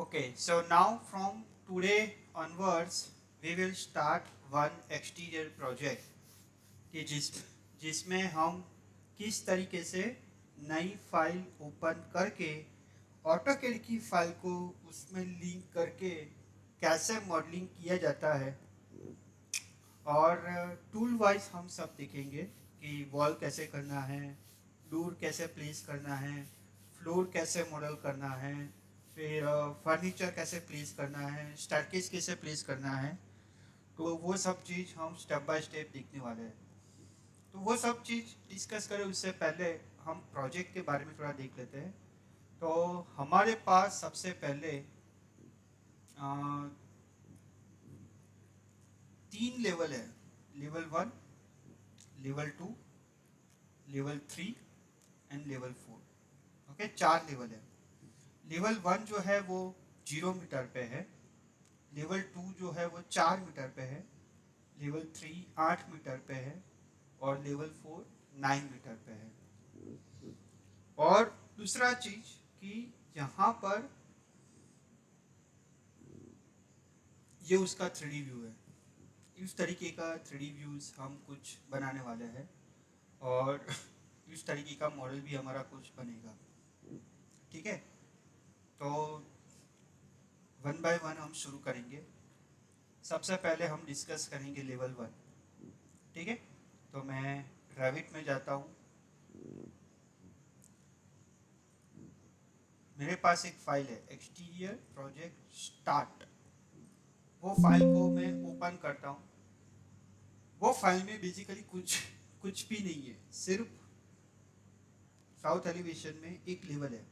Okay, so now from today onwards, we will start one exterior project कि जिसमें हम किस तरीके से नई फाइल ओपन करके ऑटोकैड की फाइल को उसमें लिंक करके कैसे मॉडलिंग किया जाता है और टूल वाइज हम सब देखेंगे कि वॉल कैसे करना है, डोर कैसे प्लेस करना है, फ्लोर कैसे मॉडल करना है, फिर फर्नीचर कैसे प्लेस करना है, स्टेयरकेस कैसे प्लेस करना है। तो वो सब चीज़ हम स्टेप बाय स्टेप देखने वाले हैं। तो वो सब चीज़ डिस्कस करें उससे पहले हम प्रोजेक्ट के बारे में थोड़ा देख लेते हैं। तो हमारे पास सबसे पहले तीन लेवल है, level 1, level 2, level 3 and level 4। Okay, चार लेवल है। लेवल 1 जो है वो 0 मीटर पे है, लेवल 2 जो है वो 4 मीटर पे है, लेवल 3 8 मीटर पे है और लेवल 4 9 मीटर पे है। और दूसरा चीज कि यहाँ पर ये उसका 3D व्यू है। इस तरीके का 3D व्यूज हम कुछ बनाने वाले हैं और इस तरीके का मॉडल भी हमारा कुछ बनेगा। ठीक है, तो वन बाय वन हम शुरू करेंगे। सबसे पहले हम डिस्कस करेंगे लेवल 1। ठीक है, तो मैं रेविट में जाता हूँ। मेरे पास एक फाइल है एक्सटीरियर प्रोजेक्ट स्टार्ट। वो फाइल को मैं ओपन करता हूँ। वो फाइल में बेसिकली कुछ भी नहीं है, सिर्फ साउथ एलिवेशन में एक लेवल है,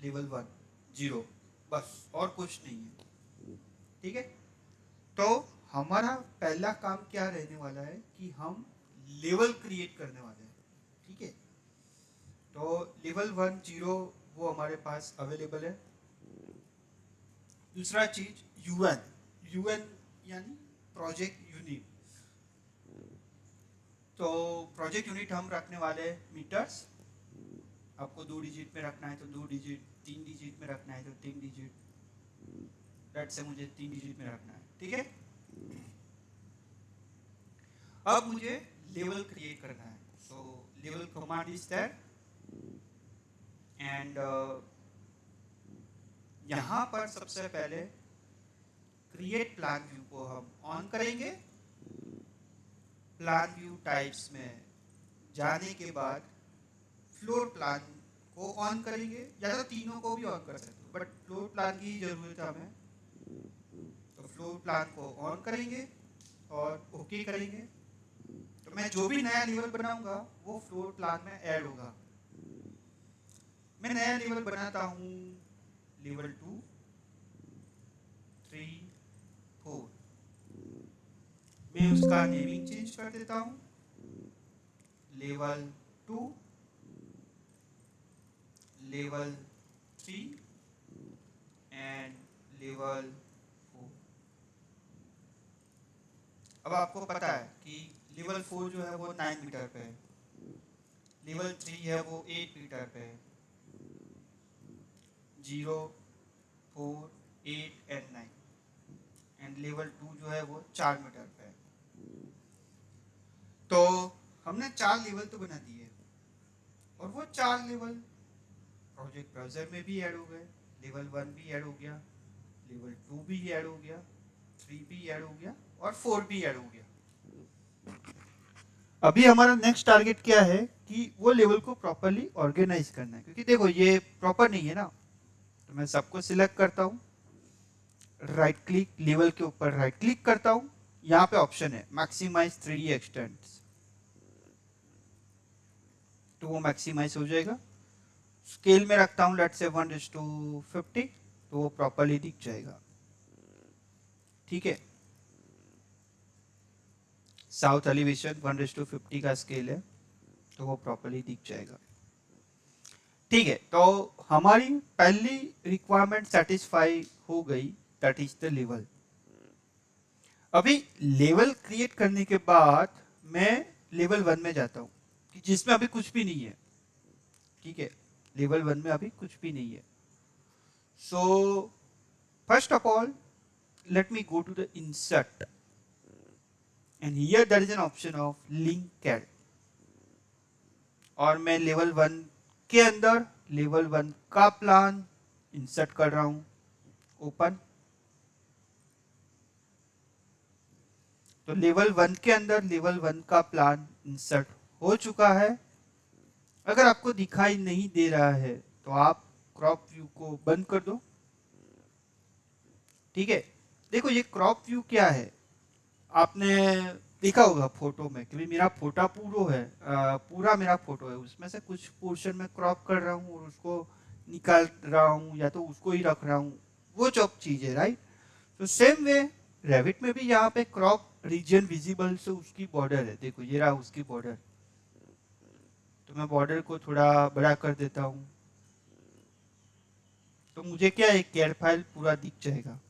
लेवल 1 0, बस, और कुछ नहीं है। ठीक है, तो हमारा पहला काम क्या रहने वाला है कि हम लेवल क्रिएट करने वाले हैं। ठीक है, तो लेवल 1 0 वो हमारे पास अवेलेबल है। दूसरा चीज यूएन, यूएन यानी प्रोजेक्ट यूनिट। तो प्रोजेक्ट यूनिट हम रखने वाले मीटर्स। आपको 2 डिजिट में रखना है तो 2 डिजिट, 3 डिजिट में रखना है तो 3 डिजिट, डेट से मुझे 3 डिजिट में रखना है। ठीक है, अब मुझे लेवल क्रिएट करना है। सो level command is that and यहाँ पर सबसे पहले क्रिएट प्लान व्यू को हम ऑन करेंगे। प्लान व्यू टाइप्स में जाने के बाद फ्लोर प्लान को ऑन करेंगे, या तो तीनों को भी ऑन कर सकते हो बट फ्लोर प्लान की जरूरत है हमें। तो फ्लोर प्लान को ऑन करेंगे और ओके करेंगे। तो मैं जो भी नया लेवल बनाऊंगा वो फ्लोर प्लान में ऐड होगा। मैं नया लेवल बनाता हूँ लेवल 2 3 4। मैं उसका नेमिंग चेंज कर देता हूँ, लेवल 2, लेवल 3 एंड लेवल 4। अब आपको पता है कि लेवल 4 जो है वो 9 मीटर पे है, लेवल 3 है वो 8 मीटर पे है, 0 4 8 एंड 9, एंड लेवल 2 जो है वो 4 मीटर पे है। तो हमने 4 लेवल तो बना दिए और वो 4 लेवल प्रोजेक्ट ब्राउजर में भी ऐड हो गए। लेवल 1 भी ऐड हो गया, लेवल 2 भी ऐड हो गया, 3 भी ऐड हो गया और 4 भी ऐड हो गया। अभी हमारा नेक्स्ट टारगेट क्या है कि वो लेवल को प्रॉपरली ऑर्गेनाइज करना है, क्योंकि देखो ये प्रॉपर नहीं है ना। तो मैं सबको सिलेक्ट करता हूँ, राइट क्लिक, लेवल के ऊपर राइट क्लिक करता हूँ। यहाँ पे ऑप्शन है मैक्सिमाइज 3D एक्सटेंट्स, तो वो मैक्सिमाइज हो जाएगा। स्केल में रखता हूँ लेट से 1:50, तो वो प्रॉपरली दिख जाएगा। ठीक है, साउथ एलिवेशन 1:50 का स्केल है, तो वो प्रॉपरली दिख जाएगा। ठीक है, तो हमारी पहली रिक्वायरमेंट सेटिस्फाई हो गई, दैट इज द लेवल। अभी लेवल क्रिएट करने के बाद मैं लेवल 1 में जाता हूँ कि जिसमें अभी कुछ भी नहीं है। ठीक है, लेवल 1 में अभी कुछ भी नहीं है। सो First of all, let me go to the insert, and here there is an option of link CAD, और मैं लेवल 1 के अंदर लेवल 1 का प्लान इंसर्ट कर रहा हूं. ओपन. तो लेवल 1 के अंदर लेवल 1 का प्लान इंसर्ट हो चुका है. अगर आपको दिखाई नहीं दे रहा है तो आप क्रॉप व्यू को बंद कर दो. ठीक है. देखो ये क्रॉप व्यू क्या है, आपने देखा होगा फोटो में कि मेरा फोटा पूरा मेरा फोटो है, उसमें से कुछ पोर्शन में क्रॉप कर रहा हूँ और उसको निकाल रहा हूँ या तो उसको ही रख रहा हूँ, वो जो चीज है. राइट. तो सेम वे रेविट में भी यहाँ पे क्रॉप रीजन विजिबल से उसकी बॉर्डर है. देखो ये रहा उसकी बॉर्डर. तो मैं बॉर्डर को थोड़ा बड़ा कर देता हूँ, तो मुझे क्या है कैड फाइल पूरा दिख जाएगा.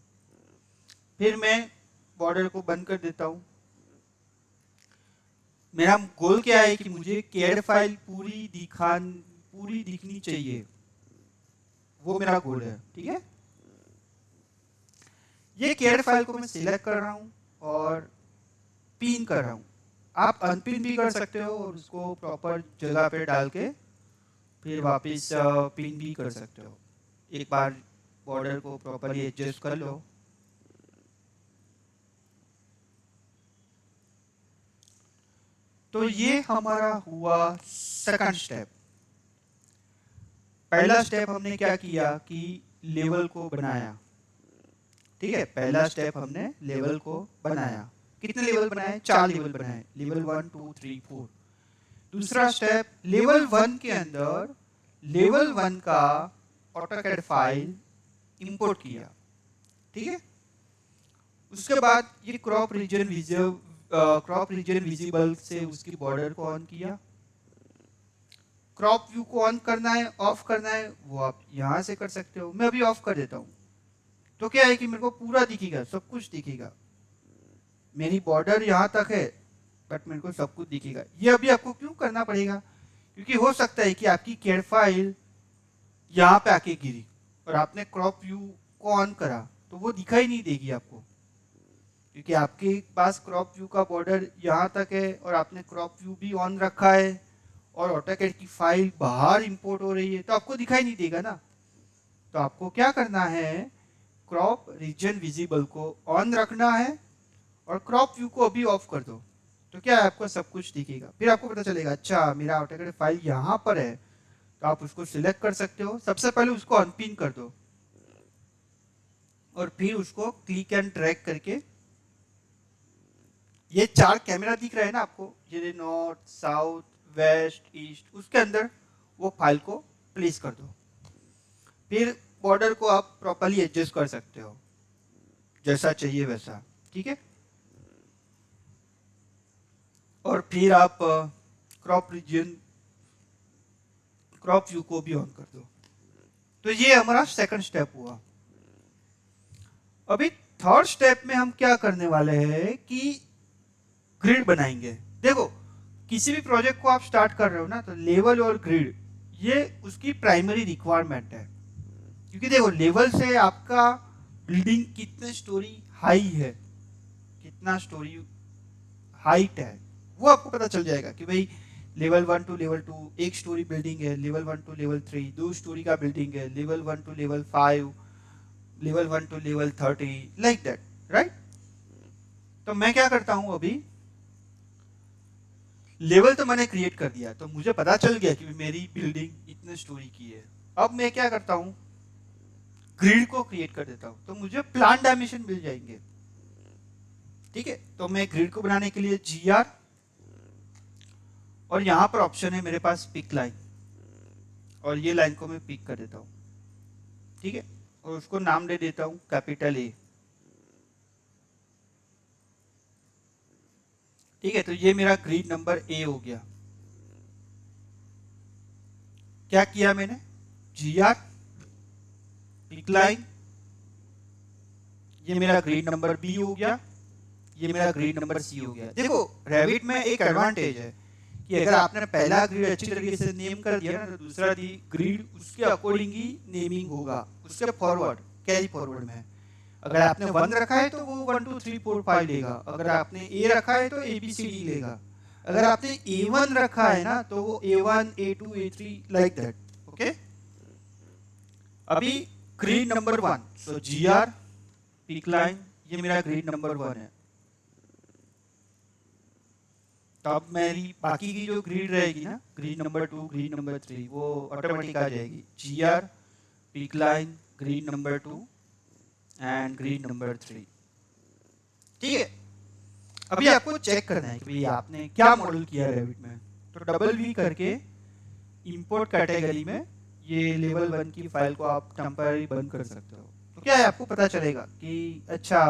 फिर मैं बॉर्डर को बंद कर देता हूँ. मेरा गोल क्या है कि मुझे कैड फाइल पूरी दिखनी चाहिए, वो मेरा गोल है. ठीक है. ये कैड फाइल को मैं सिलेक्ट कर रहा हूँ और पिन कर रहा हूँ. आप अनपिन भी कर सकते हो और उसको प्रॉपर जगह पे डाल के फिर वापस पिन भी कर सकते हो. एक बार बॉर्डर को प्रॉपरली एडजस्ट कर लो. तो ये हमारा हुआ सेकंड स्टेप. पहला स्टेप हमने क्या किया कि लेवल को बनाया. ठीक है. पहला स्टेप हमने लेवल को बनाया. कितने लेवल बनाए? 4 लेवल बनाए. लेवल 1 2 3 4. दूसरा स्टेप लेवल 1 के अंदर लेवल 1 का ऑटोकैड फाइल इंपोर्ट किया. ठीक है. उसके बाद ये क्रॉप रीजन विजिबल से उसकी बॉर्डर को ऑन किया. क्रॉप व्यू को ऑन करना है ऑफ करना है वो आप यहां से कर सकते हो. मैं अभी ऑफ कर देता हूं. तो क्या है कि मेरे को पूरा दिखेगा, सब कुछ दिखेगा. मेरी बॉर्डर यहां तक है बट मेरे को सब कुछ दिखेगा. ये अभी आपको क्यों करना पड़ेगा? क्योंकि हो सकता है कि आपकी कैड फाइल यहाँ पे आके गिरी और आपने क्रॉप व्यू को ऑन करा तो वो दिखाई नहीं देगी आपको, क्योंकि आपके पास क्रॉप व्यू का बॉर्डर यहाँ तक है और आपने क्रॉप व्यू भी ऑन रखा है और ऑटोकैड की फाइल बाहर इंपोर्ट हो रही है, तो आपको दिखाई नहीं देगा ना. तो आपको क्या करना है, क्रॉप रीजन विजिबल को ऑन रखना है और क्रॉप व्यू को अभी ऑफ कर दो. तो क्या है, आपको सब कुछ दिखेगा. फिर आपको पता चलेगा अच्छा मेरा ऑटोकैड फाइल यहाँ पर है, तो आप उसको सिलेक्ट कर सकते हो. सबसे पहले उसको अनपिन कर दो और फिर उसको क्लिक एंड ड्रैग करके, ये 4 कैमरा दिख रहा है ना आपको, ये नॉर्थ साउथ वेस्ट ईस्ट, उसके अंदर वो फाइल को प्लेस कर दो. फिर बॉर्डर को आप प्रॉपर्ली एडजस्ट कर सकते हो जैसा चाहिए वैसा. ठीक है. और फिर आप क्रॉप व्यू को भी ऑन कर दो. तो ये हमारा सेकंड स्टेप हुआ. अभी थर्ड स्टेप में हम क्या करने वाले हैं कि ग्रिड बनाएंगे. देखो किसी भी प्रोजेक्ट को आप स्टार्ट कर रहे हो ना, तो लेवल और ग्रिड ये उसकी प्राइमरी रिक्वायरमेंट है. क्योंकि देखो लेवल से आपका बिल्डिंग कितने स्टोरी हाई है, कितना स्टोरी हाइट है, वो आपको पता चल जाएगा कि भाई लेवल 1 टू लेवल 2 एक स्टोरी बिल्डिंग है, लेवल 1 टू लेवल 3 2 स्टोरी का बिल्डिंग है, level 1 to level 5, level 1 to level 30, like that. Right. तो मैं क्या करता हूं, अभी लेवल तो मैंने क्रिएट कर दिया, तो मुझे पता चल गया कि मेरी बिल्डिंग इतने स्टोरी की है. अब मैं क्या करता हूं, ग्रिड को क्रिएट कर देता हूं, तो मुझे प्लान डायमेंशन मिल जाएंगे. ठीक है. तो मैं ग्रिड को बनाने के लिए GR, और यहां पर ऑप्शन है मेरे पास पिक लाइन, और ये लाइन को मैं पिक कर देता हूं. ठीक है. और उसको नाम दे देता हूं कैपिटल A. ठीक है. तो ये मेरा ग्रिड नंबर A हो गया. क्या किया मैंने, GR पिक लाइन, ये मेरा ग्रिड नंबर B हो गया, ये मेरा ग्रिड नंबर C हो गया. देखो रेविट में एक एडवांटेज है कि अगर आपने पहला ग्रिड अच्छी तरीके से नेम कर दिया ना, तो दूसरा ग्रिड उसके अकॉर्डिंग ही नेमिंग होगा, उसके फॉरवर्ड कैरी फॉरवर्ड में. अगर आपने 1 रखा है तो वो 1 2 3 4 5 लेगा, अगर आपने A रखा है तो ABCD लेगा, अगर आपने A1 रखा है ना तो वो A1 A2 A3 like that. Okay, अभी ग्रिड नंबर 1, सो GR पीक लाइन, ये मेरा ग्रिड नंबर 1 है। तो अब मेरी बाकी की जो ग्रिड रहेगी ना, ग्रिड नंबर 2 ग्रिड नंबर 3 वो ऑटोमेटिक आ जाएगी। GR peak line grid number 2 and grid number 3। ठीक है, अभी आपको चेक करना है कि भाई आपने क्या मॉडल किया रेविट में। तो डबल वी करके इंपोर्ट कैटेगरी में ये लेवल 1 की फाइल को आप टेम्पररी बंद कर सकते हो। तो क्या है, आपको पता चलेगा कि अच्छा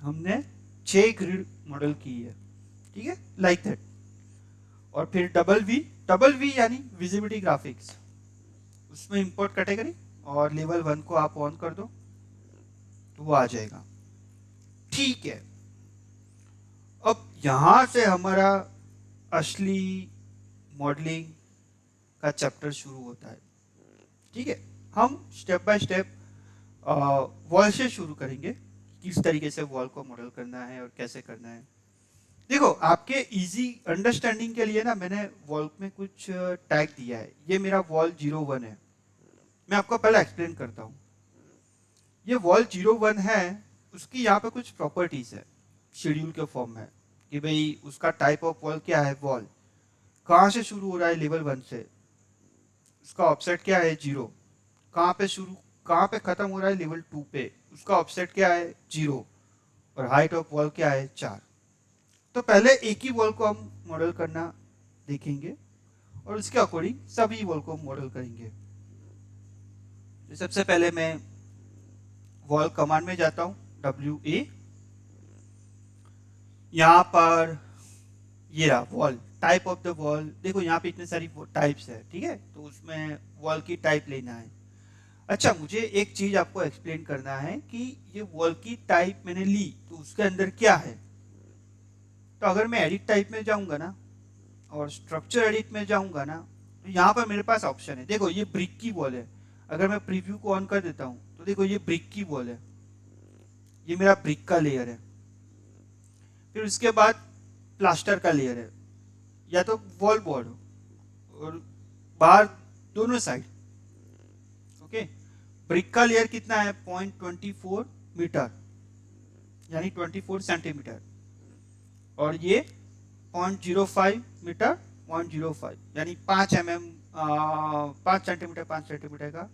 हमने 6 ग्रिड मॉडल की है, ठीक है, लाइक दैट। और फिर डबल वी यानी विजिबिलिटी ग्राफिक्स, उसमें इंपोर्ट कैटेगरी और लेवल 1 को आप ऑन कर दो तो वो आ जाएगा। ठीक है, अब यहां से हमारा असली मॉडलिंग का चैप्टर शुरू होता है। ठीक है, हम स्टेप बाय स्टेप वॉल से शुरू करेंगे, किस तरीके से वॉल को मॉडल करना है और कैसे करना है। देखो, आपके इजी अंडरस्टैंडिंग के लिए ना मैंने वॉल में कुछ टैग दिया है। ये मेरा वॉल 01 है, मैं आपको पहले एक्सप्लेन करता हूँ। ये वॉल 01 है, उसकी यहाँ पे कुछ प्रॉपर्टीज है शेड्यूल के फॉर्म में कि भाई उसका टाइप ऑफ वॉल क्या है, वॉल कहाँ से शुरू हो रहा है, लेवल 1 से, उसका ऑफसेट क्या है 0, कहाँ पे खत्म हो रहा है लेवल 2 पे, उसका ऑफसेट क्या है 0, और हाइट ऑफ वॉल क्या है 4। तो पहले एक ही वॉल को हम मॉडल करना देखेंगे और उसके अकॉर्डिंग सभी वॉल को मॉडल करेंगे। तो सबसे पहले मैं वॉल कमांड में जाता हूँ, WA, यहाँ पर ये रहा wall, type of the wall. देखो यहाँ पे इतने सारी टाइप्स है, ठीक है, तो उसमें वॉल की टाइप लेना है। अच्छा, मुझे एक चीज आपको एक्सप्लेन करना है कि ये वॉल की टाइप मैंने ली तो उसके अंदर क्या है। तो अगर मैं एडिट टाइप में जाऊंगा ना और स्ट्रक्चर एडिट में जाऊंगा ना, तो यहाँ पर मेरे पास ऑप्शन है। देखो ये ब्रिक की वॉल है, अगर मैं प्रीव्यू को ऑन कर देता हूँ तो देखो ये ब्रिक की वॉल है, ये मेरा ब्रिक का लेयर है। फिर उसके बाद प्लास्टर का लेयर है, या तो वॉल बोर्ड और बाहर दोनों साइड। ओके, ब्रिक का लेयर कितना है 0.24 मीटर यानी 24 सेंटीमीटर, और ये 0.05 मीटर 0.05 यानी 5 mm 5 सेंटीमीटर 5 सेंटीमीटर का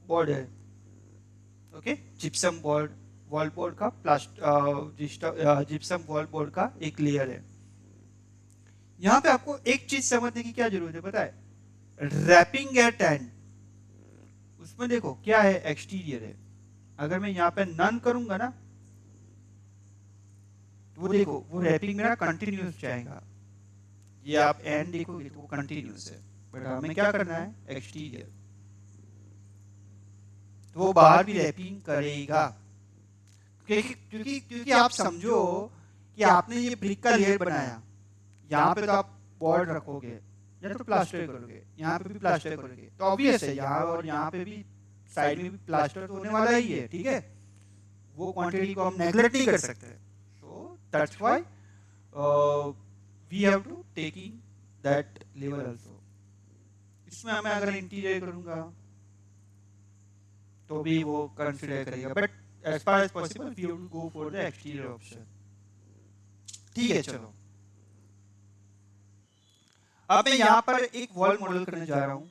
बोर्ड है। Okay, gypsum board, wall board का जिप्सम वॉल बोर्ड का एक लेयर है। यहाँ पे आपको एक चीज समझने की क्या जरूरत है पता है, रैपिंग एट एंड, उसमें देखो क्या है, एक्सटीरियर है। अगर मैं यहाँ पे नन करूंगा ना तो वो देखो वो रैपिंग मेरा कंटिन्यूस जाएगा। ये आप एंड देखोगे तो वो कंटिन्यूस है, बट हमें क्या करना है, एक्सटीरियर, तो वो बाहर भी रैपिंग करेगा। क्योंकि आप समझो कि आपने ये ब्रिक का लेयर बनाया, यहाँ पे तो आप बोर्ड रखोगे या तो प्लास्टर करोगे, यहाँ पे भी प्लास्टर करोगे, तो ऑब्वियस है यहाँ और यहाँ पे भी साइड में भी प्लास्टर तो होने वाला ही है। ठीक है, वो क्वांटिटी को हम नेग्लेक्ट नहीं कर सकते। So that's why we have to taking that level also. इसमें मैं अगर इंटीरियर करूंगा तो भी वो कंसीडर करेगा, but as far as possible we have to go for the exterior option. ठीक है, चलो अब मैं यहाँ पर एक वॉल मॉडल करने जा रहा हूँ।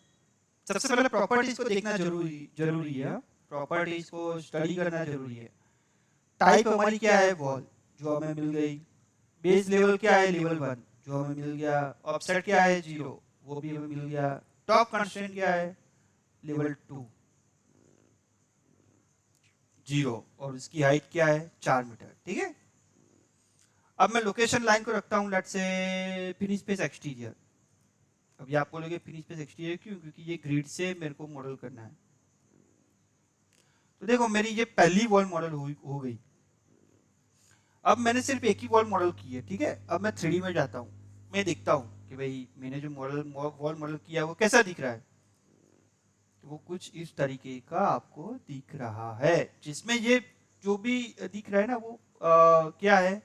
सबसे पहले प्रॉपर्टीज को देखना जरूरी है, प्रॉपर्टीज को स्टडी करना जरूरी है। टाइप हमारी क्या है, वॉल, जो हमें मिल गई। बेस लेवल क्या है, लेवल 1, जो हमें मिल गया। ऑफसेट क्या है 0, वो भी हमें मिल गया। टॉप कंस्ट्रेंट क्या है, लेवल 2 0, और उसकी हाइट क्या है 4 मीटर। ठीक है, अब मैं लोकेशन लाइन को रखता हूँ let's say finish space exterior. अभी आप बोलोगे फिनिश स्पेस एक्सटीरियर क्यों, क्योंकि ये ग्रिड से मेरे को मॉडल करना है। तो देखो मेरी ये पहली वॉल मॉडल हो गई। अब मैंने सिर्फ एक ही वॉल मॉडल की है। ठीक है, अब मैं 3D में जाता हूँ, मैं देखता हूँ कि भाई मैंने जो वॉल मॉडल किया वो कैसा दिख रहा है। तो वो कुछ इस तरीके का आपको दिख रहा है, जिसमें ये जो भी दिख रहा है ना वो क्या है,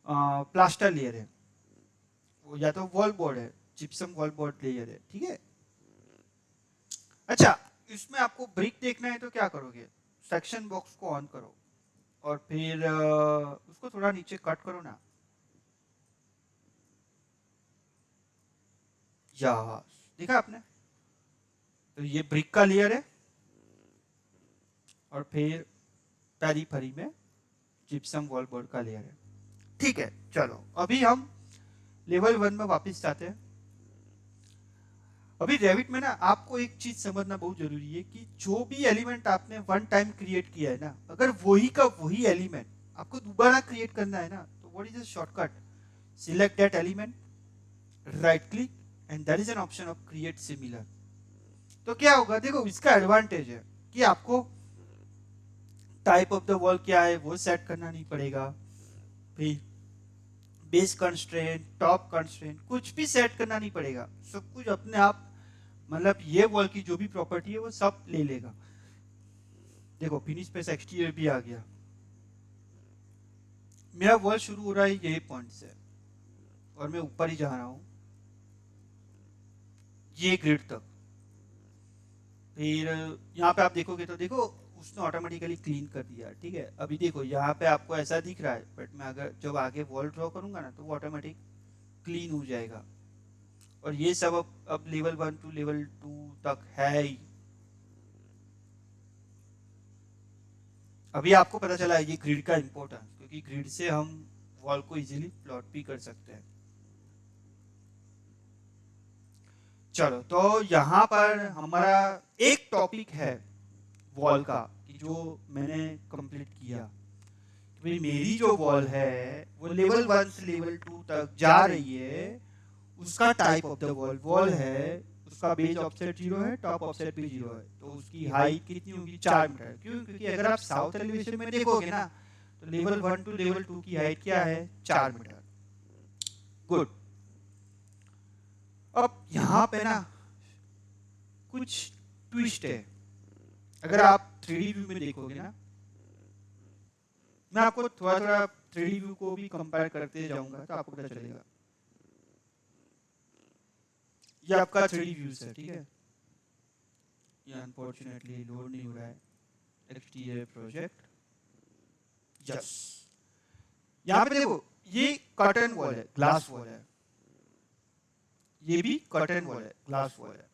प्लास्टर लेयर है, वो या तो वॉल बोर्ड है, जिप्सम वॉल बोर्ड लेयर है, ठीक है। अच्छा, इसमें आपको ब्रिक देखना है तो क्या करोगे, सेक्शन बॉक्स को ऑन करो और फिर उसको थोड़ा नीचे कट करो ना, या देखा आपने, तो ये ब्रिक का लेयर है और फिर पेरीफेरी में जिप्सम वॉल बोर्ड का लेयर है, ठीक है। चलो अभी हम लेवल 1 में वापस जाते हैं। अभी रेविट में ना आपको एक चीज समझना बहुत जरूरी है कि जो भी एलिमेंट आपने वन टाइम क्रिएट किया है ना, अगर वही का वही एलिमेंट आपको दोबारा क्रिएट करना है ना, तो what is the shortcut, select that element, right click and that is an option of create similar. तो क्या होगा, देखो इसका एडवांटेज है कि आपको टाइप ऑफ द वॉल क्या है वो सेट करना नहीं पड़ेगा, फिर बेस कंस्ट्रेंट, टॉप कंस्ट्रेंट कुछ भी सेट करना नहीं पड़ेगा, सब कुछ अपने आप, मतलब ये वॉल की जो भी प्रॉपर्टी है वो सब ले लेगा। देखो फिनिश पे एक्सटीरियर भी आ गया, मेरा वॉल शुरू हो रहा है यही पॉइंट से और मैं ऊपर ही जा रहा हूं ये ग्रिड तक। फिर यहाँ पे आप देखोगे तो देखो उसने ऑटोमेटिकली क्लीन कर दिया, ठीक है। अभी देखो यहाँ पे आपको ऐसा दिख रहा है, बट मैं अगर जब आगे वॉल ड्रॉ करूंगा ना तो वो ऑटोमेटिक क्लीन हो जाएगा। और ये सब अब लेवल 1 टू लेवल 2 तक है ही। अभी आपको पता चला है ये ग्रिड का इंपॉर्टेंस, क्योंकि ग्रिड से हम वॉल को इजीली प्लॉट भी कर सकते हैं। चलो तो यहाँ पर हमारा एक टॉपिक है वॉल का कि जो मैंने कंप्लीट किया, भाई मेरी जो वॉल है वो लेवल 1 से लेवल 2 तक जा रही है, उसका type of the wall wall है, उसका बेस ऑफसेट 0 है, टॉप ऑफसेट भी 0 है, तो उसकी हाइट कितनी होगी, 4 मीटर। क्यों, क्योंकि अगर आप साउथ एलिवेशन में देखोगे ना तो लेवल 1 टू लेवल 2 की हाइट क्या है, 4 मीटर। गुड। अब यहाँ पे ना कुछ ट्विस्ट है, अगर आप 3D व्यू में देखोगे ना, मैं आपको थोड़ा थोड़ा 3D व्यू को भी कंपेयर करते जाऊंगा तो आपको पता चलेगा। ये आपका 3D व्यू है, ठीक है। ये अनफॉर्चुनेटली लोड नहीं हो रहा है, एक्सटीरियर प्रोजेक्ट, यस। यहाँ पे देखो ये कर्टन वॉल है, ग्लास वॉल है, ये भी कर्टन वॉल है, ग्लास वॉल है,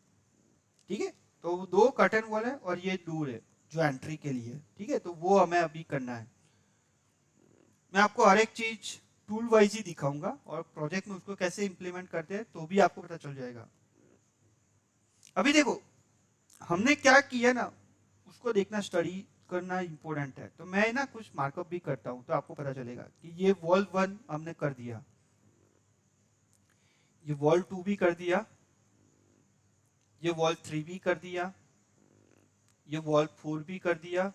ठीक है। तो दो कर्टन वॉल है और ये दूर है जो एंट्री के लिए, ठीक है। तो वो हमें अभी करना है। मैं आपको हर एक चीज टूल वाइज ही दिखाऊंगा और प्रोजेक्ट में उसको कैसे इंप्लीमेंट करते हैं तो भी आपको पता चल जाएगा। अभी देखो हमने क्या किया ना, उसको देखना, स्टडी करना इंपॉर्टेंट है। तो मैं ना कुछ मार्कअप भी करता हूं तो आपको पता चलेगा कि ये वॉल 1 हमने कर दिया, ये वॉल 2 भी कर दिया, ये वॉल 3 भी कर दिया, ये वॉल 4 भी कर दिया,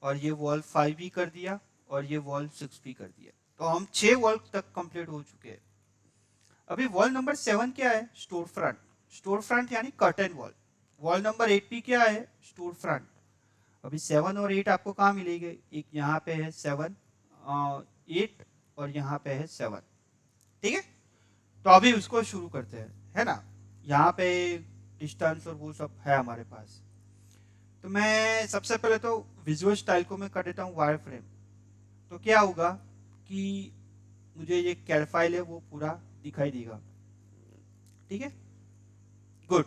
और ये वॉल 5 भी कर दिया, और ये वॉल 6 भी कर दिया। तो हम 6 वॉल तक कंप्लीट हो चुके हैं। अभी वॉल नंबर 7 क्या है, स्टोर फ्रंट। स्टोर फ्रंट यानी कर्टन वॉल। वॉल नंबर 8 भी क्या है, स्टोर फ्रंट। अभी 7 और 8 आपको कहाँ मिलेंगे, एक यहाँ पे है 7 8 और यहाँ पे है 7, ठीक है। तो अभी उसको शुरू करते हैं, है ना। यहाँ पे डिस्टेंस और वो सब है हमारे पास। तो मैं सबसे पहले तो विजुअल स्टाइल को मैं कर देता हूँ वायर फ्रेम। तो क्या होगा कि मुझे ये कैड फाइल है वो पूरा दिखाई देगा, ठीक है। गुड।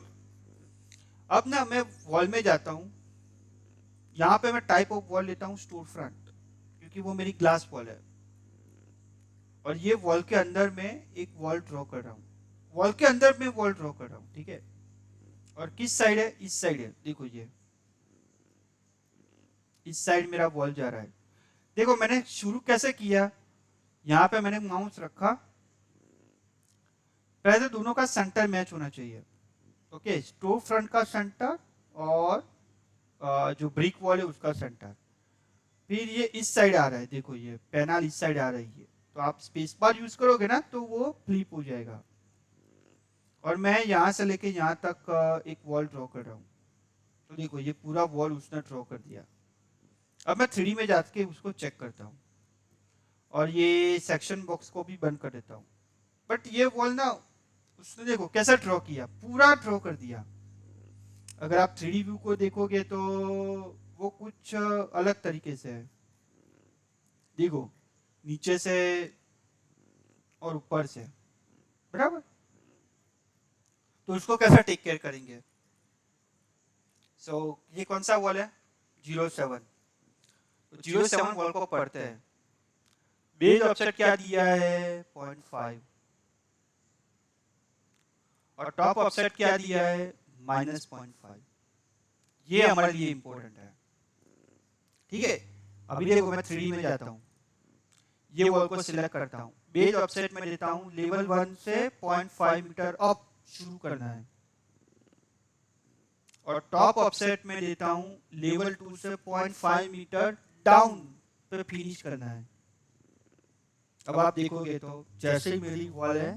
अब ना मैं वॉल में जाता हूँ, यहाँ पे मैं टाइप ऑफ वॉल लेता हूँ स्टोर फ्रंट, क्योंकि वो मेरी ग्लास वॉल है। और ये वॉल के अंदर में एक वॉल ड्रॉ कर रहा हूँ, वॉल के अंदर में वॉल ड्रॉ कर रहा हूँ, ठीक है। और किस साइड है, इस साइड है, देखो ये इस साइड मेरा वॉल जा रहा है। देखो मैंने शुरू कैसे किया, यहाँ पे मैंने माउस रखा, पहले तो दोनों का सेंटर मैच होना चाहिए, ओके। स्टोर फ्रंट का सेंटर और जो ब्रिक वॉल है उसका सेंटर। फिर ये इस साइड आ रहा है, देखो ये पैनल इस साइड आ रही है, तो आप स्पेस बार यूज करोगे ना तो वो फ्लिप हो जाएगा। और मैं यहाँ से लेके यहाँ तक एक वॉल ड्रॉ कर रहा हूँ। तो देखो ये पूरा वॉल उसने ड्रॉ कर दिया। अब मैं 3D में जाके उसको चेक करता हूँ और ये सेक्शन बॉक्स को भी बंद कर देता हूँ। बट ये वॉल ना उसने देखो कैसा ड्रॉ किया, पूरा ड्रॉ कर दिया। अगर आप 3D व्यू को देखोगे तो वो कुछ अलग तरीके से है। देखो नीचे से और ऊपर से, बराबर। तो उसको कैसा टेक केयर करेंगे? ये कौन सा वॉल है? 07। तो 07 वॉल को पढ़ते हैं। बेस ऑफसेट क्या दिया है? 0.5। और टॉप ऑफसेट क्या दिया है? -0.5। ये हमारे लिए इंपॉर्टेंट है, ठीक है। अभी देखो मैं 3D में जाता हूँ, ये वॉल को सिलेक्ट करता हूँ, बेस ऑफसेट में देता हूँ लेवल 1 से 0.5 मीटर अप शुरू करना है, और टॉप ऑफसेट में देता हूँ लेवल 2 से 0.5 मीटर डाउन पे फिनिश करना है। अब आप देखोगे तो जैसे ही मेरी वॉल है,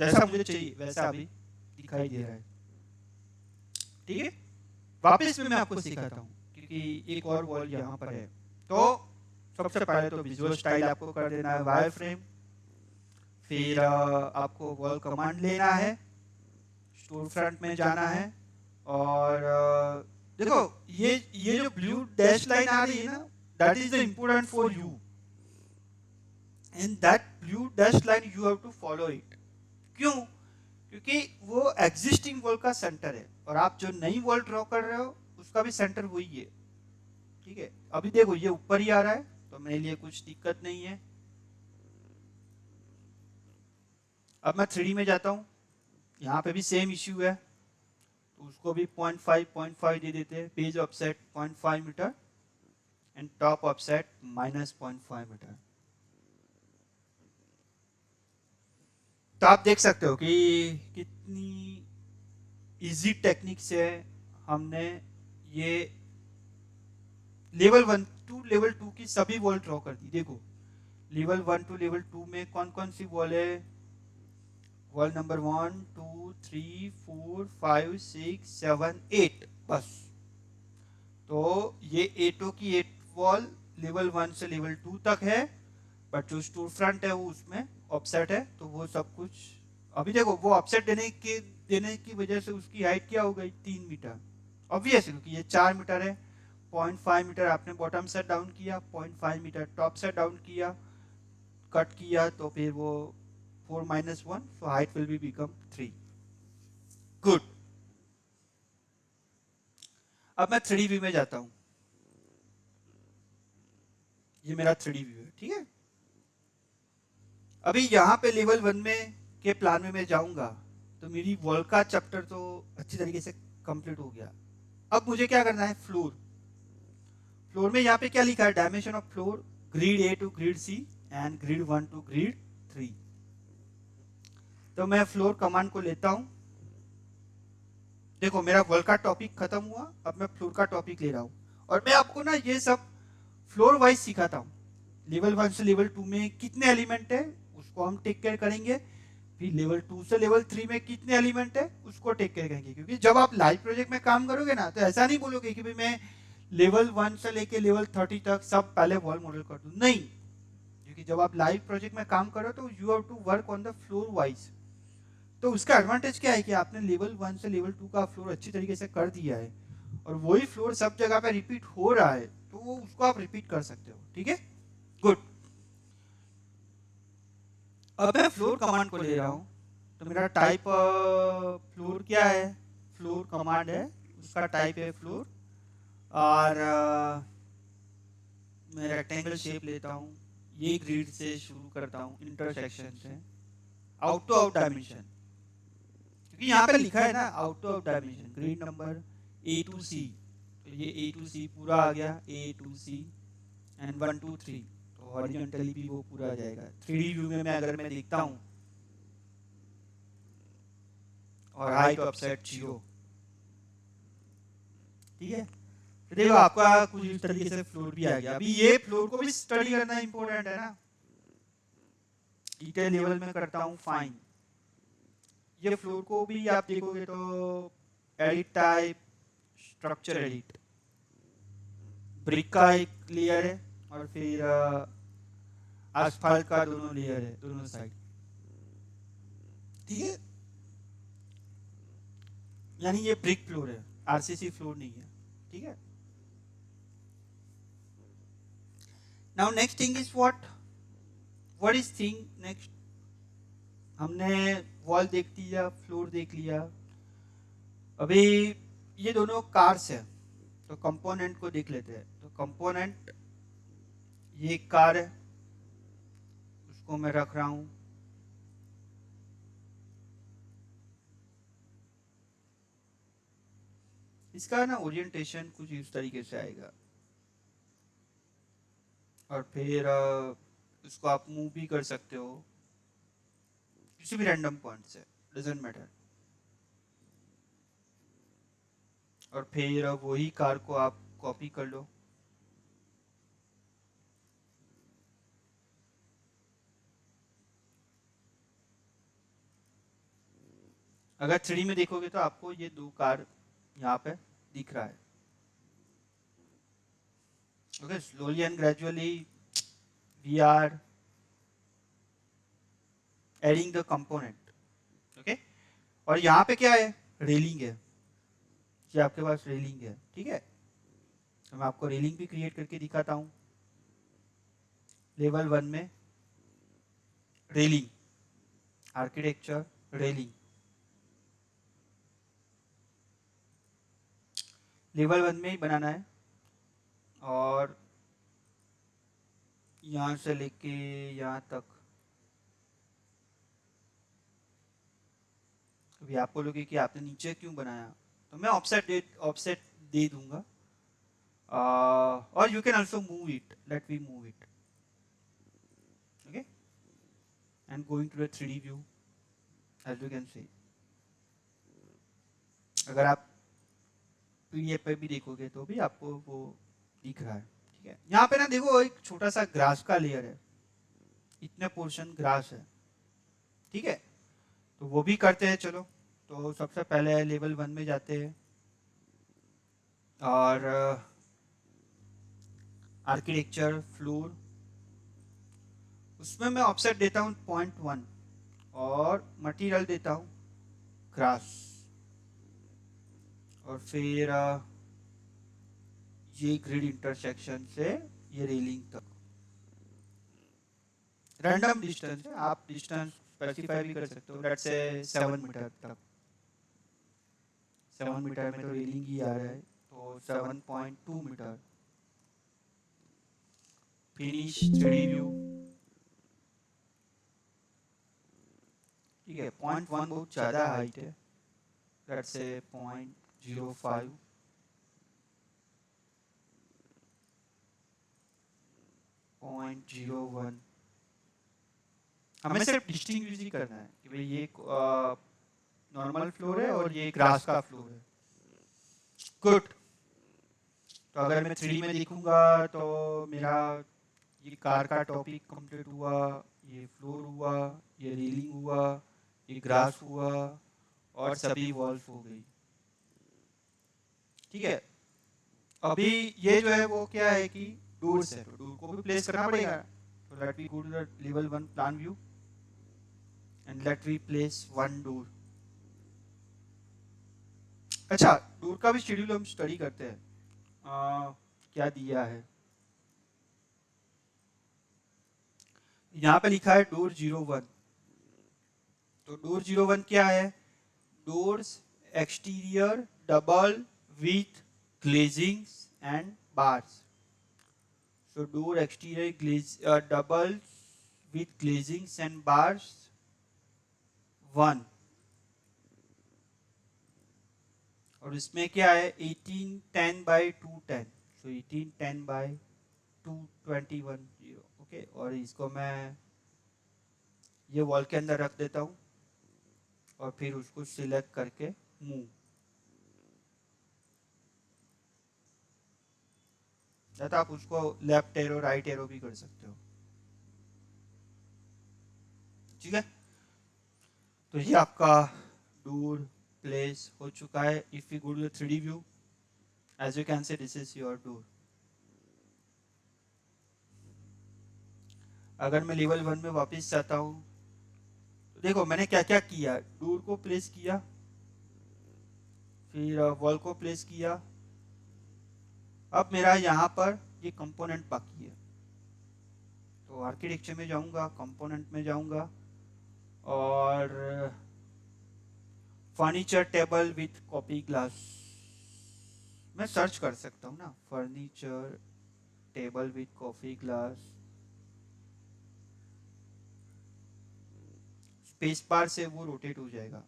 जैसा मुझे चाहिए वैसा अभी दिखाई दे रहा है, ठीक है। वापस में मैं आपको सिखाता हूँ क्योंकि एक और वॉल यहाँ पर है। तो सबसे पहले तो विजुअल स्टाइल आपको कर देना है वायर फ्रेम, फिर आपको वॉल कमांड लेना है, स्टोर फ्रंट में जाना है, और देखो ये जो ब्लू डैश लाइन आ रही है ना, that is the important for you, and that blue dash line you have to follow it. क्यों? क्योंकि वो एग्जिस्टिंग वॉल का सेंटर है, और आप जो नई वॉल ड्रॉ कर रहे हो उसका भी सेंटर वही है, ठीक है। अभी देखो ये ऊपर ही आ रहा है तो मेरे लिए कुछ दिक्कत नहीं है। अब मैं 3D में जाता हूँ, यहाँ पे भी सेम इश्यू है, तो उसको भी 0.5 दे देते हैं। Base offset 0.5 metre and top offset -0.5 metre. तो आप देख सकते हो कि कितनी इजी टेक्निक से हमने ये लेवल 1 टू लेवल 2 की सभी वॉल ड्रॉ कर दी। देखो लेवल 1 टू लेवल 2 में कौन कौन सी वॉल है? वॉल नंबर 1 2 3 4 5 6 7 8, बस। तो ये 8 की 8 वॉल लेवल 1 से लेवल 2 तक है, बट जो स्टोर फ्रंट है वो उसमें ऑफसेट है, तो वो सब कुछ। अभी देखो वो ऑफसेट देने की वजह से उसकी हाइट क्या हो गई? 3 मीटर। ऑब्वियस, क्योंकि ये 4 मीटर है। 0.5 मीटर आपने बॉटम से डाउन किया, 0.5 मीटर टॉप से डाउन किया, कट किया, तो फिर वो 4 - 1, so height will be become 3। Good. अब मैं 3D व्यू में जाता हूँ, ये मेरा 3D व्यू है, ठीक है। अभी यहाँ पे लेवल 1 में के प्लान में मैं जाऊंगा तो मेरी वॉल का चैप्टर तो अच्छी तरीके से कंप्लीट हो गया। अब मुझे क्या करना है? फ्लोर। फ्लोर में यहाँ पे क्या लिखा है? Dimension of floor grid A to grid C and grid 1 to grid 3। तो मैं फ्लोर कमांड को लेता हूँ। देखो मेरा वॉल का टॉपिक खत्म हुआ, अब मैं फ्लोर का टॉपिक ले रहा हूँ, और मैं आपको ना ये सब फ्लोर वाइज सिखाता हूँ। लेवल 1 से लेवल 2 में कितने एलिमेंट है उसको हम टेक केयर करेंगे, फिर लेवल 2 से लेवल 3 में कितने एलिमेंट है उसको टेक केयर करेंगे। क्योंकि जब आप लाइव प्रोजेक्ट में काम करोगे ना, तो ऐसा नहीं बोलोगे कि भाई मैं लेवल 1 से लेके लेवल 30 तक सब पहले वॉल मॉडल कर दूं, नहीं। क्योंकि जब आप लाइव प्रोजेक्ट में काम करो तो you have to work on the floor wise. तो उसका एडवांटेज क्या है कि आपने लेवल 1 से लेवल 2 का फ्लोर अच्छी तरीके से कर दिया है, और वही फ्लोर सब जगह पे रिपीट हो रहा है, तो वो उसको आप रिपीट कर सकते हो, ठीक है। गुड। अब मैं फ्लोर कमांड को ले रहा हूँ, तो मेरा टाइप फ्लोर क्या है? फ्लोर कमांड है, उसका टाइप है फ्लोर, और मैं रेक्टेंगल शेप लेता हूँ, ये ग्रिड से शुरू करता हूँ, इंटरसेक्शन से, आउट टू आउट डायमेंशन, क्योंकि यहाँ पे लिखा है ना out to out dimension, grid number A to C, तो ये A to C पूरा आ गया, A to C एंड 1 2 3, तो हॉरिजॉन्टली भी वो पूरा आ जाएगा। 3D व्यू में मैं अगर मैं देखता हूँ, और हाइट ऑफसेट 0, ठीक है। तो देखो आपका कुछ इस तरीके से फ्लोर भी आ गया। अभी ये फ्लोर को भी स्टडी करना इंपॉर्टेंट है ना, डिटेल लेवल में करता हूँ, फाइन। ये फ्लोर को भी आप देखोगे तो edit type, structure edit, brick का एक लेयर है और फिर आसफाल्ट का दोनों लेयर है, दोनों साइड। ठीक है, यानी ये ब्रिक फ्लोर है, आरसीसी फ्लोर नहीं है। ठीक है, now next thing is what is thing next. हमने वॉल देख लिया, फ्लोर देख लिया, अभी ये दोनों कार्स है, तो कंपोनेंट को देख लेते हैं। तो कंपोनेंट, ये एक कार है, उसको मैं रख रहा हूं। इसका ना ओरिएंटेशन कुछ इस तरीके से आएगा, और फिर इसको आप मूव भी कर सकते हो किसी भी रैंडम पॉइंट से, डजेंट मैटर। और फिर वही कार को आप कॉपी कर लो। अगर 3D में देखोगे तो आपको ये दो कार यहाँ पे दिख रहा है। Okay, slowly and gradually we are adding the component. Okay, और यहाँ पे क्या है, रेलिंग है, ये आपके पास रेलिंग है। ठीक है, तो मैं आपको रेलिंग भी क्रिएट करके दिखाता हूँ। लेवल 1 में रेलिंग, आर्किटेक्चर, रेलिंग, लेवल 1 में ही बनाना है। और यहाँ से लेके यहाँ तक, अभी आप बोलोगे कि आपने नीचे क्यों बनाया, तो मैं ऑफसेट दे दूंगा। और you can also move it, let we move it. Okay, and going to the 3D view, as you can see, अगर आप पीडीएफ पे भी देखोगे तो भी आपको वो दिख रहा है। ठीक है, यहाँ पे ना देखो एक छोटा सा ग्रास का लेयर है, इतने पोर्शन ग्रास है। ठीक है, तो वो भी करते हैं। चलो, तो सबसे पहले लेवल 1 में जाते हैं और आर्किटेक्चर, फ्लोर, उसमें मैं ऑफसेट देता हूँ 0.1 और मटेरियल देता हूँ ग्रास। और फिर ये ग्रिड इंटरसेक्शन से ये रेलिंग तक रैंडम डिस्टेंस है, आप डिस्टेंस स्पेसिफाई भी कर सकते हो, लेट्स से 7 मीटर तक। 7 मीटर में तो रेलिंग ही आ रहा है, तो 7.2 मीटर। Finish 3D view. ठीक है, 0.1 बहुत ज़्यादा हाइट है, लेट्स से 0.05, 0.01। हमें सिर्फ डिस्टिंग्विश ही करना है कि भाई ये नॉर्मल फ्लोर है और ये ग्रास का फ्लोर है। गुड, तो अगर मैं 3D में देखूंगा तो मेरा ये कार का टॉपिक कंप्लीट हुआ, ये फ्लोर हुआ, ये रेलिंग हुआ, ये ग्रास हुआ, और सभी वॉल्स हो गई। ठीक है, अभी ये जो है वो क्या है कि डोर्स है, तो डोर को भी प्लेस करना पड़ेगा। तो let we go to the level 1 plan view and let we place 1 door. अच्छा, डोर का भी शेड्यूल हम स्टडी करते हैं। क्या दिया है, यहाँ पे लिखा है डोर 01। तो डोर 01 क्या है, doors exterior double with glazings and bars. So door exterior double with glazings and bars 1। और इसमें क्या है 1810 by 210, so 1810 by 221 0। ओके, और इसको मैं ये वॉल के अंदर रख देता हूँ और फिर उसको सिलेक्ट करके मूव, या तो आप उसको लेफ्ट एरो राइट एरो भी कर सकते हो। ठीक है, तो ये आपका डोर, प्लेस हो चुका है. If you go to the 3D view, as you can see, this is your door. अगर मैं लेवल 1 में वापस जाता हूँ तो देखो मैंने क्या क्या किया. डोर को प्लेस किया, फिर वॉल को प्लेस किया. अब मेरा यहाँ पर ये कंपोनेंट बाकी है, तो आर्किटेक्चर में जाऊँगा, कंपोनेंट में जाऊँगा और furniture table with copy glass मैं सर्च कर सकता हूँ ना. Furniture table with coffee glass, space bar से वो रोटेट हो जाएगा.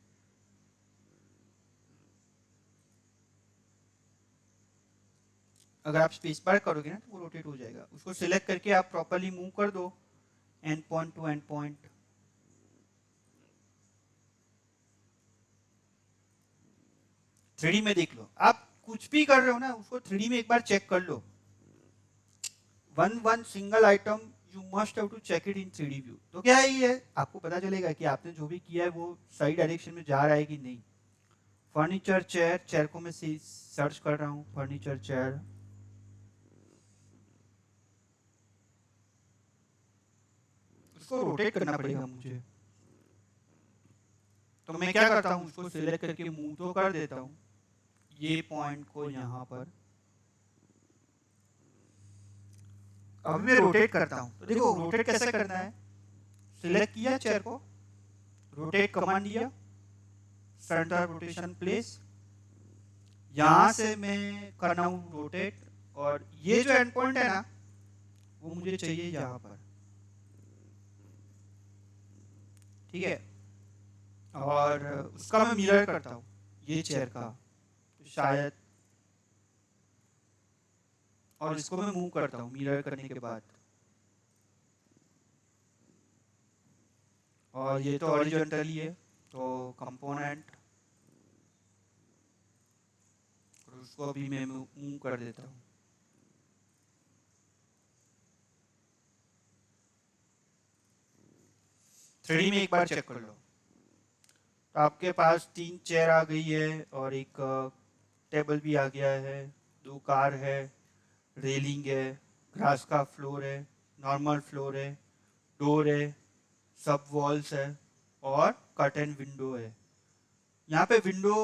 अगर आप स्पेस बार करोगे ना तो वो रोटेट हो जाएगा. उसको सिलेक्ट करके आप प्रॉपरली मूव कर दो and point two end point. Three में देख लो. आप कुछ भी कर रहे हो ना उसको थ्री में एक बार चेक कर लो. One single item you must have to check it in 3D view. तो क्या है ये, आपको पता चलेगा कि आपने जो भी किया है वो सही डायरेक्शन में जा रहा है कि नहीं. फर्नीचर चेयर, चेयर को मैं सर्च कर रहा हूँ. फर्नीचर चेयर, उसको रोटेट करना पड़ेगा मुझे. तो मैं क्या करता हूँ, उसको सिलेक्ट करके मूव तो कर देता हूँ ये पॉइंट को यहाँ पर. अभी मैं रोटेट करता हूँ. तो देखो रोटेट कैसे करना है. सिलेक्ट किया चेयर को, रोटेट कमांड दिया, सेंटर रोटेशन प्लेस. यहाँ से मैं करना हूँ रोटेट, और ये जो एंड पॉइंट है ना वो मुझे चाहिए यहाँ पर. ठीक है. और उसका मैं मिरर करता हूँ ये चेयर का, तो शायद, और इसको मैं मूव करता हूँ मिरर करने के बाद. और ये तो हॉरिजॉन्टली है, तो कंपोनेंट, उसको भी मैं मूव कर देता हूँ. थ्री में एक बार चेक कर लो. तो आपके पास 3 चेयर आ गई है और एक टेबल भी आ गया है, 2 कार है, रेलिंग है, ग्रास का फ्लोर है, नॉर्मल फ्लोर है, डोर है, सब वॉल्स है और कर्टन विंडो है. यहाँ पे विंडो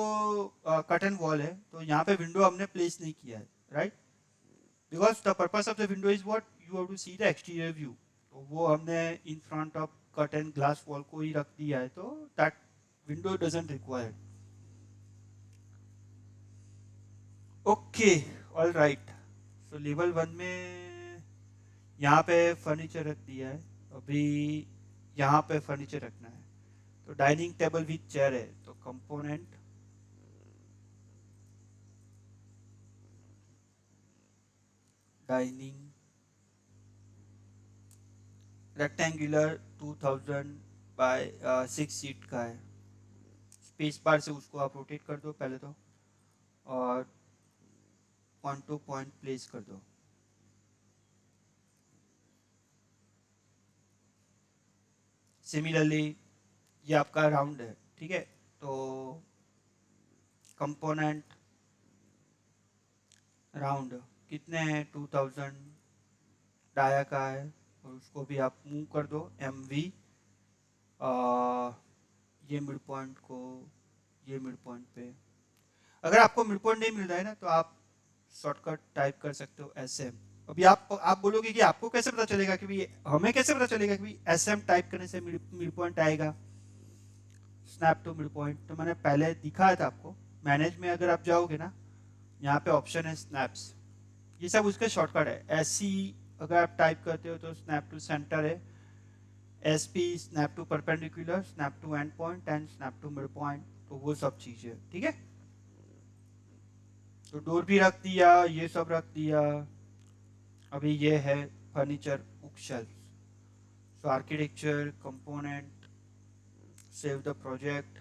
कर्टन वॉल है, तो यहाँ पे विंडो हमने प्लेस नहीं किया है, right. Because the purpose of the window is what you have to see the exterior view. तो वो हमने in front of curtain glass wall को ही रख दिया है, तो that window doesn't require. Okay, all right. So level 1 में यहाँ पे फर्नीचर रख दिया है. अभी यहाँ पे फर्नीचर रखना है. तो डाइनिंग टेबल विथ चेयर है, तो component, dining rectangular 2000 by 6 seat का है. स्पेस बार से उसको आप रोटेट कर दो पहले तो, और पॉइंट टू पॉइंट प्लेस कर दो. सिमिलरली ये आपका राउंड है, ठीक है. तो कंपोनेंट राउंड कितने हैं, 2000 डाया का है, और उसको भी आप मूव कर दो एम वी. ये मिड पॉइंट को ये मिड पॉइंट पे. अगर आपको मिड पॉइंट नहीं मिल रहा है ना तो आप शॉर्टकट टाइप कर सकते हो एस एम. अभी आप बोलोगे कि आपको कैसे पता चलेगा कि भाई, हमें कैसे पता चलेगा कि भाई एस एम टाइप करने से मिड पॉइंट आएगा. स्नैप टू मिड पॉइंट तो मैंने पहले दिखाया था आपको. मैनेज में अगर आप जाओगे ना, यहाँ पे ऑप्शन है स्नैप्स. ये सब उसके शॉर्टकट है. एस सी अगर आप टाइप करते हो तो स्नैप टू सेंटर है, S P snap to perpendicular, snap to end point and snap to mid point. तो वो सब चीज़ें, ठीक है. तो डोर भी रख दिया, ये सब रख दिया. अभी ये है furniture book shelf. So architecture component, save the project,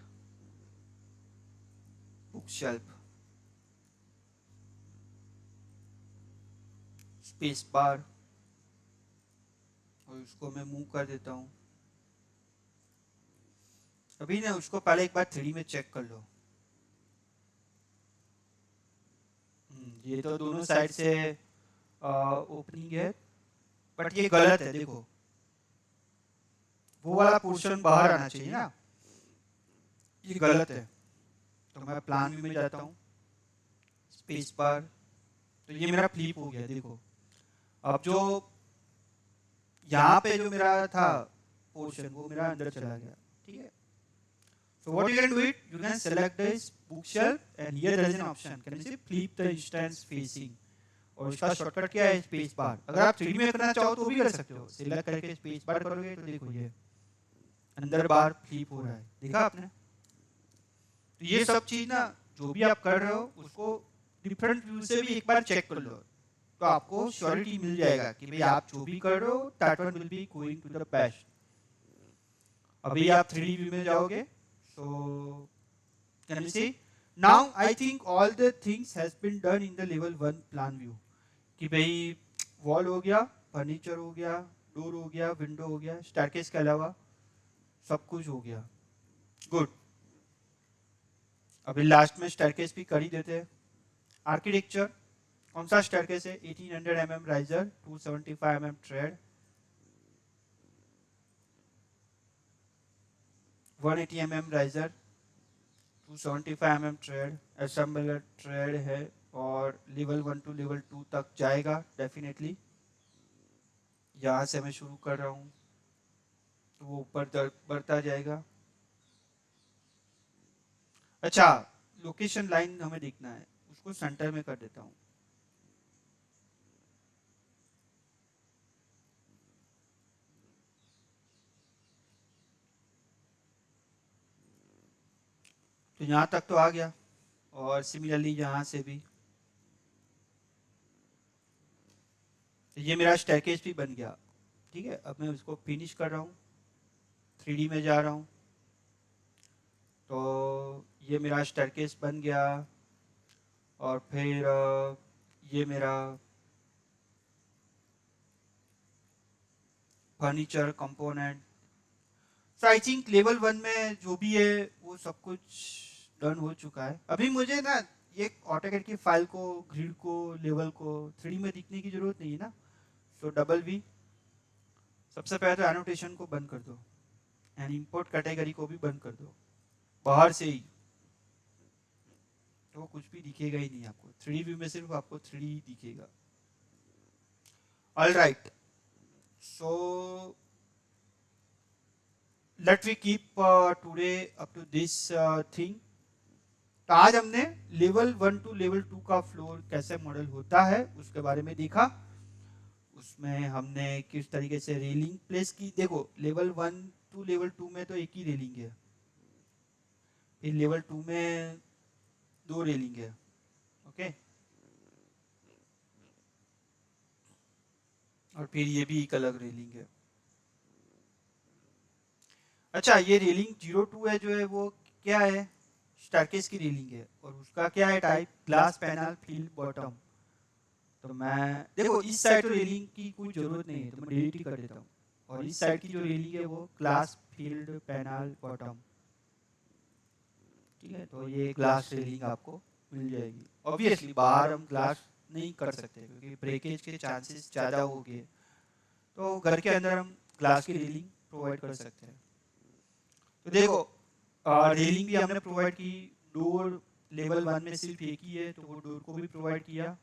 book shelf, space bar, और उसको मैं मूव कर देता हूँ अभी ना उसको पहले एक बार 3D में चेक कर लो। ये तो दोनों साइड से ओपनिंग है, बट ये गलत है। देखो वो वाला पोर्शन बाहर आना चाहिए ना, ये गलत है। तो मैं प्लान व्यू में जाता हूँ, स्पेस बार, तो ये मेरा फ्लिप हो गया। देखो अब जो यहाँ पे जो मेरा था पोर्शन वो मेरा अंदर चला गया, ठीक है। So what you can do it, you can select this bookshelf and here there is an option, can you see flip the instance facing, और उसका शॉर्टकट क्या है, स्पेस बार। अगर आप 3D में करना चाहो तो भी कर सकते हो, सिलेक्ट करके स्पेस बार करोगे तो देखो ये अंदर बार फ्लिप हो रहा है, देखा आपने। तो ये सब चीज ना जो भी आप कर रहे हो उसको डिफरेंट व्यू से भी एक बार चेक कर लो, तो आपको श्योरिटी मिल जाएगा कि भाई आप जो भी कर रहे हो that one will be going to the best. अभी आप 3D व्यू में जाओगे, so can you see now I think all the things has been done in the level 1 plan view, कि भाई वॉल हो गया, फर्नीचर हो गया, डोर हो गया, विंडो हो गया, स्टेयरकेस के अलावा सब कुछ हो गया। गुड, अभी लास्ट में स्टेयरकेस भी कर ही देते हैं। आर्किटेक्चर कौन सा स्टेयरकेस है, 1800 mm riser, 275 mm trade, 180 mm riser, 275 mm trade, assembler trade है, और लेवल 1 टू लेवल 2 तक जाएगा डेफिनेटली। यहाँ से मैं शुरू कर रहा हूँ तो वो ऊपर बढ़ता जाएगा। अच्छा, लोकेशन लाइन हमें देखना है, उसको सेंटर में कर देता हूँ। तो यहाँ तक तो आ गया, और सिमिलरली यहाँ से भी ये मेरा स्टेयरकेस भी बन गया, ठीक है। अब मैं उसको फिनिश कर रहा हूँ, 3D में जा रहा हूँ, तो ये मेरा स्टेयरकेस बन गया, और फिर ये मेरा furniture component. So I think level 1 में जो भी है वो सब कुछ डन हो चुका है। अभी मुझे ना ये ऑटोकैड की फाइल को, ग्रिड को, लेवल को 3D में दिखने की जरूरत नहीं है ना। सो डबल वी, सबसे पहले तो एनोटेशन को बंद कर दो, एंड इंपोर्ट कैटेगरी को भी बंद कर दो बाहर से ही, तो कुछ भी दिखेगा ही नहीं आपको। 3D व्यू में सिर्फ आपको 3D ही दिखेगा। All right, so let we keep today up to this thing. तो आज हमने लेवल 1 टू लेवल 2 का फ्लोर कैसे मॉडल होता है उसके बारे में देखा। उसमें हमने किस तरीके से रेलिंग प्लेस की। देखो लेवल 1 टू लेवल 2 में तो एक ही रेलिंग है, फिर लेवल 2 में 2 रेलिंग है, ओके। और फिर ये भी एक अलग रेलिंग है। अच्छा, ये रेलिंग 02 है जो है वो क्या है, स्टेयरकेस की रेलिंग है, और उसका क्या है type, glass panel field bottom. तो मैं देखो इस साइड तो रेलिंग की कोई जरूरत नहीं है, तो मैं डिलीट ही कर देता हूँ, और इस साइड की जो रेलिंग है वो ग्लास फील्ड पैनल बॉटम, ठीक है। तो ये ग्लास रेलिंग आपको मिल जाएगी। ऑब्वियसली बाहर हम ग्लास नहीं कर सकते क्योंकि ब्रेकेज के चांसेस ज़्यादा हो गए, तो घर के अंदर हम ग्लास की रेलिंग प्रोवाइड कर सकते हैं। तो देखो रेलिंग भी हमने प्रोवाइड की, डोर लेवल 1 में सिर्फ एक ही है तो वो डोर को भी प्रोवाइड किया।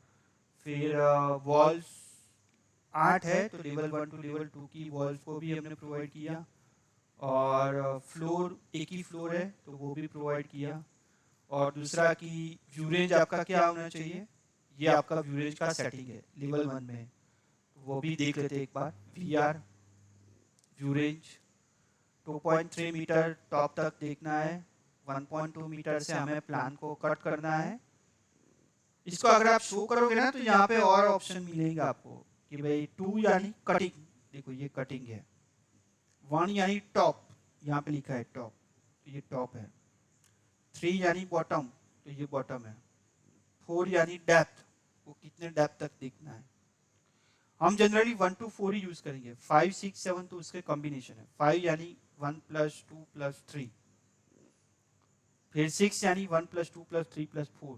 फिर वॉल्स 8 है तो लेवल 1 टू लेवल 2 की वॉल्स को भी हमने प्रोवाइड किया, और फ्लोर एक ही फ्लोर है तो वो भी प्रोवाइड किया। और दूसरा कि व्यू रेंज आपका क्या होना चाहिए, ये आपका व्यू रेंज का सेटिंग है लेवल 1 में, वो भी देख लेते एक बार। We are view range 2.3 metre top तक देखना है, 1.2 मीटर से हमें प्लान को कट करना है। इसको अगर आप शो करोगे ना तो यहाँ पे और ऑप्शन मिलेगा आपको कि भाई 2 यानी कटिंग, देखो ये कटिंग है। 1 यानी टॉप, यहाँ पे लिखा है टॉप, तो ये टॉप है। 3 यानी बॉटम, तो ये बॉटम है। 4 यानी डेप्थ, वो कितने डेप्थ तक देखना है। हम जनरली 1 to 4 ही यूज करेंगे, 5 6 7 तो उसके कॉम्बिनेशन है। 5 यानी 1 + 2 + 3, फिर 6 यानी 1 + 2 + 3 + 4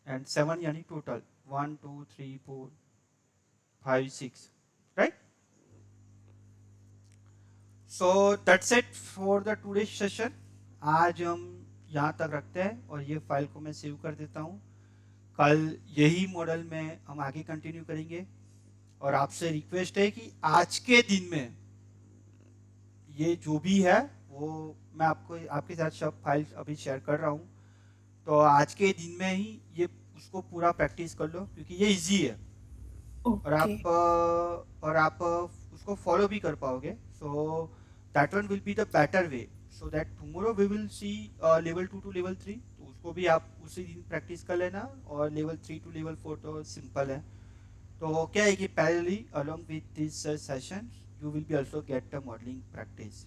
एंड 7 यानी total 1 2 3 4 5 6, right. So that's it for the today session. आज हम यहाँ तक रखते हैं और ये फाइल को मैं सेव कर देता हूँ. कल यही मॉडल में हम आगे कंटिन्यू करेंगे और आपसे रिक्वेस्ट है कि आज के दिन में ये जो भी है वो मैं आपको आपके साथ सब फाइल्स अभी शेयर कर रहा हूँ. तो आज के दिन में ही ये उसको पूरा प्रैक्टिस कर लो क्योंकि ये इजी है और ओके. उसको फॉलो भी कर पाओगे. So that one will be the better way so that tomorrow we will see level 2 to level 3. तो उसको भी आप उसी दिन प्रैक्टिस कर लेना और लेवल 3 टू लेवल 4 तो सिंपल है. तो क्या है कि parallelly along with this session you will be also get the modeling practice.